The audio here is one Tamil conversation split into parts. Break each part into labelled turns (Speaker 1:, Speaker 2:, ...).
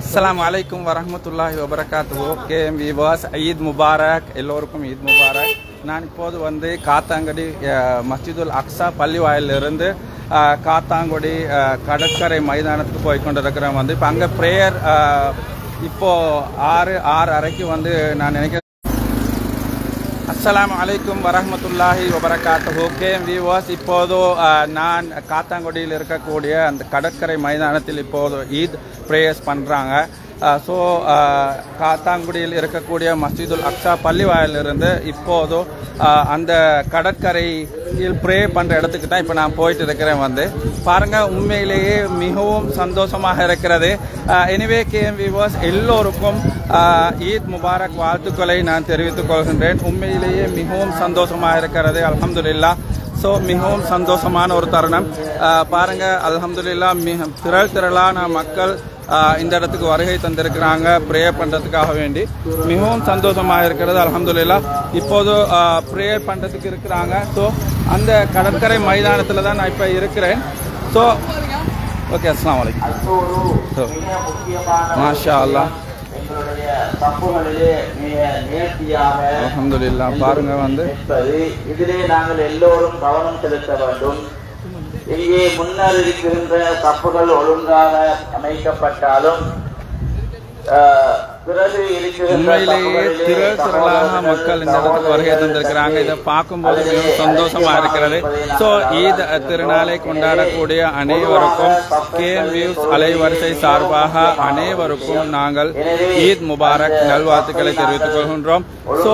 Speaker 1: Assalamualaikum warahmatullahi wabarakatuh. KM viewers, Eid Mubarak. எல்லோருக்கும் ஈத் முபாரக். நான் இப்போது வந்து காத்தாங்குடி மஸ்ஜிதுல் அக்ஸா பள்ளிவாயிலிருந்து காத்தாங்குடி கடற்கரை மைதானத்துக்கு போய் கொண்டிருக்கிறேன். வந்து இப்போ அங்கே ப்ரேயர் இப்போ 6:30 வந்து நான் நினைக்கிறேன். அஸ்ஸலாமு அலைக்கும் வரஹ்மத்துல்லாஹி வபரகாத்துஹு. கேம் வியூவர்ஸ், இப்போது நான் காத்தாங்குடியில் இருக்கக்கூடிய அந்த கடற்கரை மைதானத்தில் இப்போது ஈத் ப்ரேயர்ஸ் பண்ணுறாங்க. ஸோ காத்தாங்குடியில் இருக்கக்கூடிய மஸ்ஜிதுல் அக்ஸா பள்ளிவாயிலிருந்து இப்போது அந்த கடற்கரையில் ப்ரே பண்ணுற இடத்துக்கு தான் இப்போ நான் போயிட்டு இருக்கிறேன். வந்து பாருங்கள், உண்மையிலேயே மிகவும் சந்தோஷமாக இருக்கிறது. எனிவே கேம் வியூவர்ஸ், எல்லோருக்கும் ஈத் முபாரக் வாழ்த்துக்களை நான் தெரிவித்துக் கொள்கின்றேன். உண்மையிலேயே மிகவும் சந்தோஷமாக இருக்கிறது. அல்ஹம்துலில்லாஹ். ஸோ மிகவும் சந்தோஷமான ஒரு தருணம். பாருங்கள், அல்ஹம்துலில்லாஹ் திரளான மக்கள் இந்த இடத்துக்கு வருகை தந்திருக்கிறாங்க ப்ரே பண்ணுறதுக்காக வேண்டி. மிகவும் சந்தோஷமாக இருக்கிறது. அல்ஹம்துலில்லாஹ். இப்போது ப்ரே பண்ணுறதுக்கு இருக்கிறாங்க. ஸோ அந்த கடற்கரை மைதானத்தில் தான் நான் இப்போ இருக்கிறேன். ஸோ ஓகே, அஸ்ஸலாமு அலைக்கும். ஸோ மாஷா அல்லாஹ், அல்ஹம்துலில்லாஹ். பாருங்க, வந்து
Speaker 2: இதிலே நாங்கள் எல்லோரும் கவனம் செலுத்த வேண்டும். இங்கே முன்னர் இருக்கின்ற தப்புகள் ஒழுங்காக அமைக்கப்பட்டாலும்
Speaker 1: உண்மையிலேயே திரளாக மக்கள் இந்த இடத்துக்கு வருகை தந்திருக்கிறாங்க. இதை பார்க்கும்போது மிகவும் சந்தோஷமா இருக்கிறது. ஸோ ஈத் திருநாளை கொண்டாடக்கூடிய அனைவருக்கும் கேஎம் வியூஸ் அலைவரிசை சார்பாக அனைவருக்கும் நாங்கள் ஈத் முபாரக் நல்வாழ்த்துக்களை தெரிவித்துக் கொள்கின்றோம். ஸோ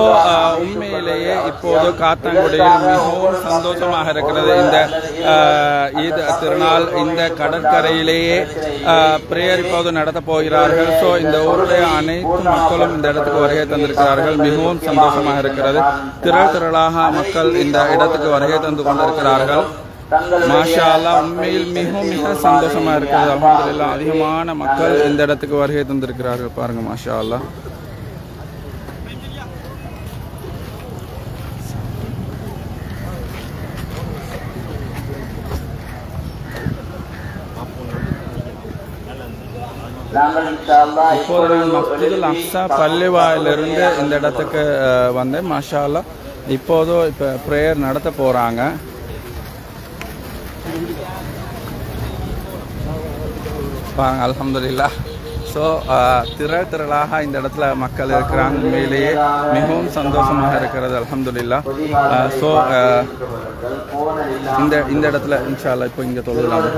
Speaker 1: உண்மையிலேயே இப்போது காத்தாங்குடியில் மிகவும் சந்தோஷமாக இருக்கிறது. இந்த ஈத் திருநாள் இந்த கடற்கரையிலேயே பிரேயர் இப்போது நடத்தப் போகிறார்கள். ஸோ இந்த ஊருடைய அனைத்து மக்களும் இந்த இடத்துக்கு வருகை தந்திருக்கிறார்கள். மிகவும் சந்தோஷமாக இருக்கிறது. திரளாக மக்கள் இந்த இடத்துக்கு வருகை தந்து கொண்டிருக்கிறார்கள். மாஷா அல்லாஹ், உண்மையில் மிக சந்தோஷமா இருக்கிறது. அல்ஹம்துலில்லாஹ். அதிகமான மக்கள் இந்த இடத்துக்கு வருகை தந்திருக்கிறார்கள். பாருங்க, மாஷா அல்லாஹ். இப்போது நான் மஸ்ஜிதுல் அக்ஸா பள்ளிவாயிலிருந்து இந்த இடத்துக்கு வந்தேன். மாஷா அல்லாஹ். இப்போது இப்போ ப்ரேயர் நடத்த போகிறாங்க. பாருங்க, அல்ஹம்துலில்லாஹ். ஸோ திரளாக இந்த இடத்துல மக்கள் இருக்கிறாங்க. உண்மையிலேயே மிகவும் சந்தோஷமாக இருக்கிறது. அல்ஹம்துலில்லாஹ். ஸோ இந்த இடத்துல இன்ஷா அல்லாஹ் இப்போ இங்கே தொழுலாம்.